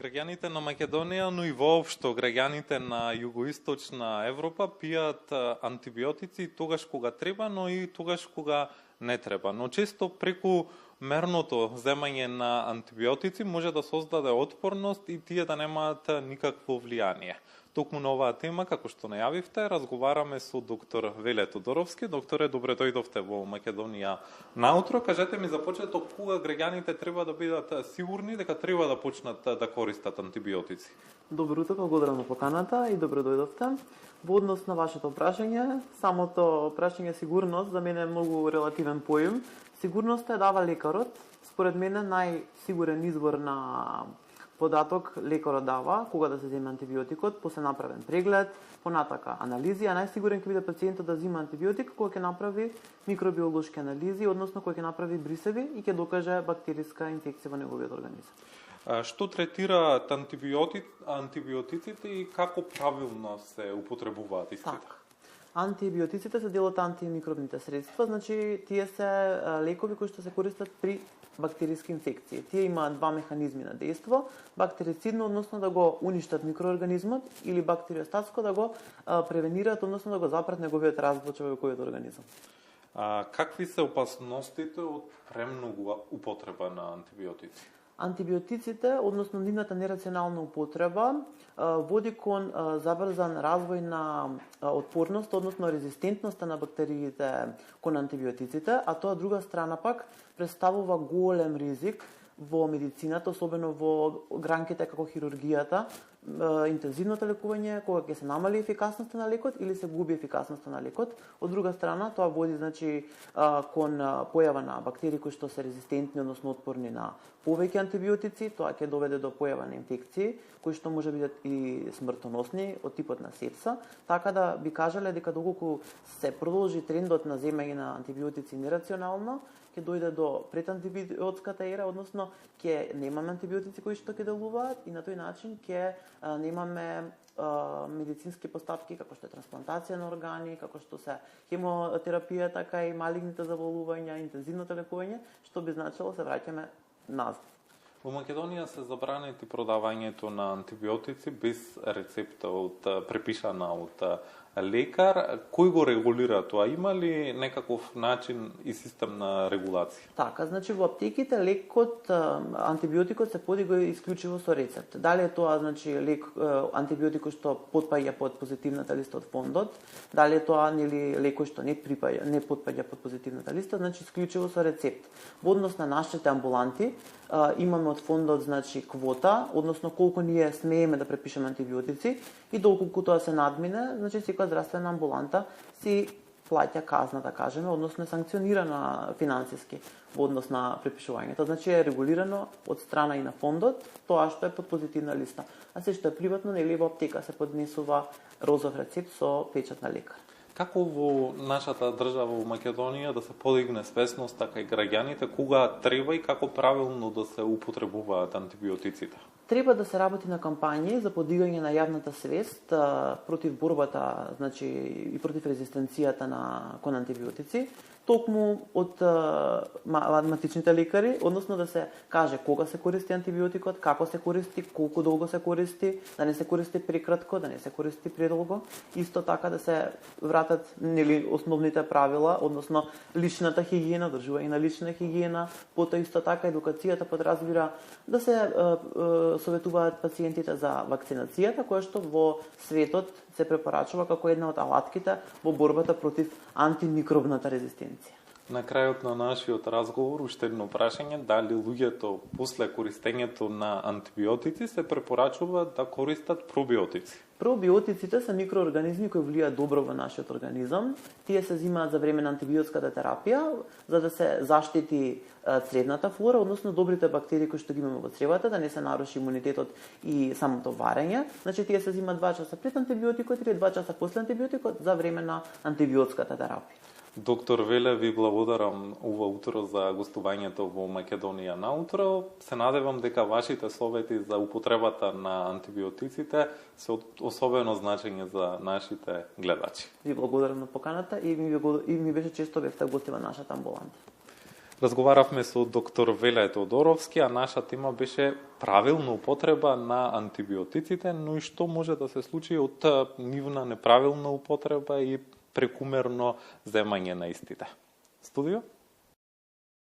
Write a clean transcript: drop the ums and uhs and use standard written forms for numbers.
Граѓаните на Македонија, но и воопшто граѓаните на југоисточна Европа пијат антибиотици тогаш кога треба, но и тогаш кога не треба. Но често преку мерното земање на антибиотици може да создаде отпорност и тие да немаат никакво влијание. Токму на оваа тема, како што најавивте, разговараме со доктор Веле Тодоровски. Докторе, добре дојдовте во Македонија наутро. Кажете ми за почеток кога граѓаните треба да бидат сигурни дека треба да почнат да користат антибиотици? Добро утро, благодарам на поканата и добре дојдовте. Во однос на вашето прашање, самото прашање сигурност за мене е многу релативен поим. Сигурноста е дава лекарот. Според мене најсигурен избор на податок лекарот дава кога да се земе антибиотикот, после направен преглед, понатака анализи, а најсигурен ќе биде пациентот да зема антибиотик кога ќе направи микробиолошки анализи, односно кога ќе направи брисеви и ќе докаже бактериска инфекција во неговиот организам. Што третираат антибиотиците и како правилно се употребуваат истите? Так. Антибиотиците се дел од антимикробните средства, значи тие се лекови кои што се користат при бактериски инфекции. Тие имаат два механизми на дејство: бактерицидно, односно да го уништат микроорганизмот, или бактериостатско, да го превенираат, односно да го запрат неговиот развој во човековиот организам. Какви се опасностите од премногу употреба на антибиотици? Антибиотиците, односно нивната нерационална употреба, води кон забрзан развој на отпорност, односно резистентноста на бактериите кон антибиотиците, а тоа друга страна пак представува голем ризик во медицината, особено во гранките како хирургијата, интензивното лекување, кога ќе се намали ефикасноста на лекот или се губи ефикасноста на лекот. Од друга страна, тоа води кон појава на бактерии кои што се резистентни, односно отпорни на повеќе антибиотици. Тоа ќе доведе до појава на инфекции кои што може бидат и смртоносни од типот на сепса. Така да би кажале дека доколку се продолжи трендот на земање на антибиотици нерационално, ќе дојде до предантибиотската ера, односно ќе немаме антибиотици кои што ќе делуваат и на тој начин ќе немаме медицински поставки како што е трансплантација на органи, како што се хемотерапија, така и малигните заболувања, интензивното лекување, што би значило се враќаме назад. Во Македонија се забранети продавањето на антибиотици без рецепта препишана од лекар. Кој го регулира тоа? Има ли некаков начин и систем на регулација? Така, значи во аптеките лекот, антибиотикот се подига исклучиво со рецепт. Дали е тоа лек антибиотик што потпаѓа под позитивната листа од фондот, дали е тоа лек што не потпаѓа под позитивната листа, значи исклучиво со рецепт. Во однос на нашите амбуланти имаме од фондот квота, односно колку ние смееме да препишеме антибиотици и доколку тоа се надмине, значи секоја здравствена амбуланта си плаќа казна, да кажеме, односно е санкционирана финансиски во однос на препишувањето. Значи е регулирано од страна и на фондот тоа што е под позитивна листа. А се што е приватно, нели во аптека се поднесува розов рецепт со печат на лекар. Како во нашата држава во Македонија да се подигне свесност, така и граѓаните, кога треба и како правилно да се употребуваат антибиотиците? Треба да се работи на кампањи за подигање на јавната свест против борбата, и против резистенцијата кон антибиотици, токму од матичните лекари, односно да се каже кога се користи антибиотикот, како се користи, колку долго се користи, да не се користи прекратко, да не се користи предолго. Исто така да се вратат основните правила, односно личната хигиена, држување на лична хигиена, потоа исто така едукацијата подразбира да се советуваат пациентите за вакцинацијата, која што во светот се препорачува како една од алатките во борбата против антимикробната резистенција. На крајот на нашиот разговор, уште едно прашање, дали луѓето после користењето на антибиотици се препорачува да користат пробиотици? Пробиотиците се микроорганизми кои влијаат добро во нашиот организам. Тие се земаат за време на антибиотската терапија, за да се заштити цревната флора, односно добрите бактерии кои што ги имаме во цревата, да не се наруши имунитетот и самото варење. Значи тие се земаат 2 часа пред антибиотикот или 2 часа после антибиотикот за време на антибиотската терапија. Доктор Веле, ви благодарам ова утро за гостувањето во Македонија наутро. Се надевам дека вашите совети за употребата на антибиотиците се од особено значење за нашите гледачи. Ви благодарам на поканата и ми беше често бевте гости во нашата амбуланта. Разговаравме со доктор Веле Тодоровски, а наша тема беше правилна употреба на антибиотиците, но и што може да се случи од нивна неправилна употреба и прекумерно земање на истите. Студио?